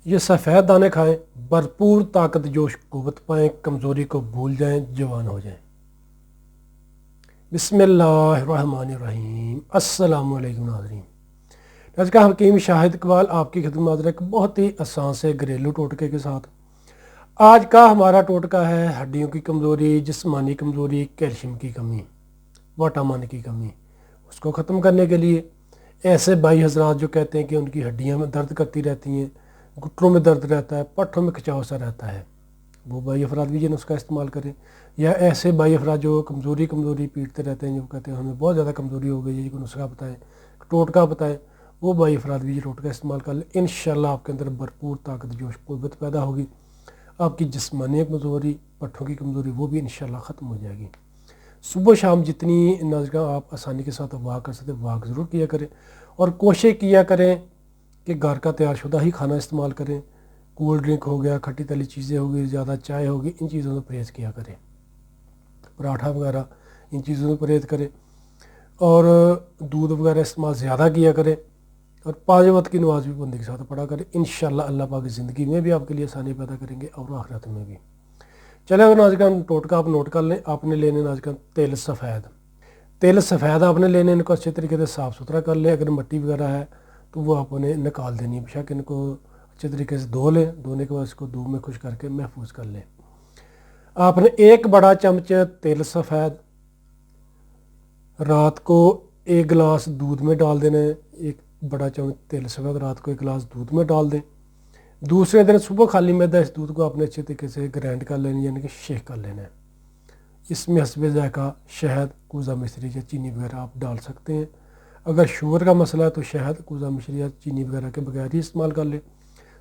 یہ سفید دانے کھائیں، بھرپور طاقت جوش قوت پائیں، کمزوری کو بھول جائیں، جوان ہو جائیں۔ بسم اللہ الرحمن الرحیم۔ السلام علیکم ناظرین، آج کا حکیم شاہد اقبال آپ کی خدمت حاضر ہے ایک بہت ہی آسان سے گھریلو ٹوٹکے کے ساتھ۔ آج کا ہمارا ٹوٹکا ہے ہڈیوں کی کمزوری، جسمانی کمزوری، کیلشیم کی کمی، وٹامن کی کمی۔ اس کو ختم کرنے کے لیے ایسے بھائی حضرات جو کہتے ہیں کہ ان کی ہڈیاں میں درد کرتی رہتی ہیں، گھٹنوں میں درد رہتا ہے، پٹھوں میں کھچاؤ سا رہتا ہے، وہ بھائی افراد بھی یہ نسخہ استعمال کریں۔ یا ایسے بھائی افراد جو کمزوری پیٹتے رہتے ہیں، جو کہتے ہیں ہمیں بہت زیادہ کمزوری ہو گئی ہے، کوئی نسخہ بتائیں، ٹوٹکا بتائیں، وہ بھائی افراد بھی یہ ٹوٹکا استعمال کر لیں۔ انشاءاللہ آپ کے اندر بھرپور طاقت جوش قوت پیدا ہوگی، آپ کی جسمانی کمزوری، پٹھوں کی کمزوری وہ بھی انشاءاللہ ختم ہو جائے گی۔ صبح و شام جتنی ناظرین آپ آسانی کے ساتھ واک کر سکتے واک ضرور کیا کریں، اور کوشش کیا کریں کہ گھر کا تیار شدہ ہی کھانا استعمال کریں۔ کولڈ ڈرنک ہو گیا، کھٹی تلی چیزیں ہو گئی، زیادہ چائے ہوگی، ان چیزوں سے پرہیز کیا کریں، پراٹھا وغیرہ ان چیزوں سے پرہیز کریں، اور دودھ وغیرہ استعمال زیادہ کیا کریں، اور 5 وقت کی نماز بھی پابندی کے ساتھ پڑھا کریں۔ انشاءاللہ اللہ پاک زندگی میں بھی آپ کے لیے آسانی پیدا کریں گے اور آخرت میں بھی۔ چلے اگر ناظرین ٹوٹکا آپ نوٹ کر لیں، آپ نے لینے ناظرین تیل سفید آپ نے لینے، ان کو اچھے طریقے سے صاف ستھرا کر لیں۔ اگر مٹی وغیرہ ہے تو وہ آپ نے نکال دینی، بے شک ان کو اچھے طریقے سے دھو لیں، دھونے کے بعد اس کو دھوپ میں خشک کر کے محفوظ کر لیں۔ آپ نے 1 بڑا چمچ تیل سفید رات کو 1 گلاس دودھ میں ڈال دینا ہے۔ 1 بڑا چمچ تیل سفید رات کو 1 گلاس دودھ میں ڈال دیں۔ دوسرے دن صبح خالی معدہ اس دودھ کو آپ نے اچھے طریقے سے گرائنڈ کر لینا، یعنی کہ شیک کر لینا ہے۔ اس میں حسب ذائقہ شہد، کوزہ مشری یا چینی وغیرہ آپ ڈال سکتے ہیں۔ اگر شوگر کا مسئلہ ہے تو شہد، کوزہ مشری یا چینی وغیرہ کے بغیر ہی استعمال کر لیں۔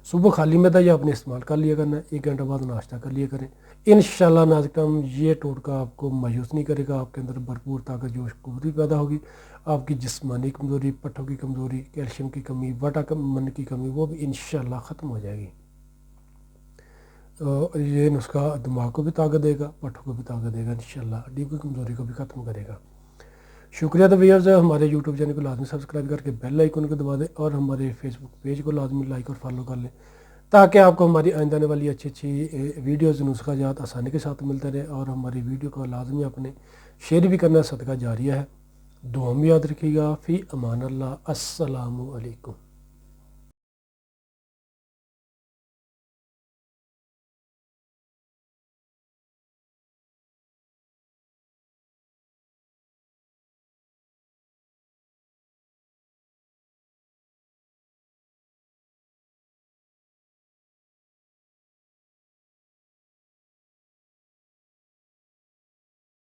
صبح خالی معدہ یہ آپ نے استعمال کر لیا کرنا ہے، 1 گھنٹہ بعد ناشتہ کر لیا کریں۔ انشاءاللہ ناظرین یہ ٹوٹکا آپ کو مایوس نہیں کرے گا، آپ کے اندر بھرپور طاقت جوش قوت پیدا ہوگی، آپ کی جسمانی کمزوری، پٹھوں کی کمزوری، کیلشیم کی کمی، وٹامن کی کمی وہ بھی انشاءاللہ ختم ہو جائے گی۔ یہ نسخہ دماغ کو بھی طاقت دے گا، پٹھوں کو بھی طاقت دے گا، انشاءاللہ ہڈی کی کمزوری کو بھی ختم کرے گا۔ شکریہ تو ویورز، ہمارے یوٹیوب چینل کو لازمی سبسکرائب کر کے بیل آئیکن کو دبا دیں، اور ہمارے فیس بک پیج کو لازمی لائک اور فالو کر لیں، تاکہ آپ کو ہماری آئندہ آنے والی اچھی ویڈیوز، نسخہ جات آسانی کے ساتھ ملتے رہے، اور ہماری ویڈیو کو لازمی اپنے شیئر بھی کرنا صدقہ جاریہ ہے۔ دعا میں یاد رکھیے گا۔ فی امان اللہ۔ السلام علیکم۔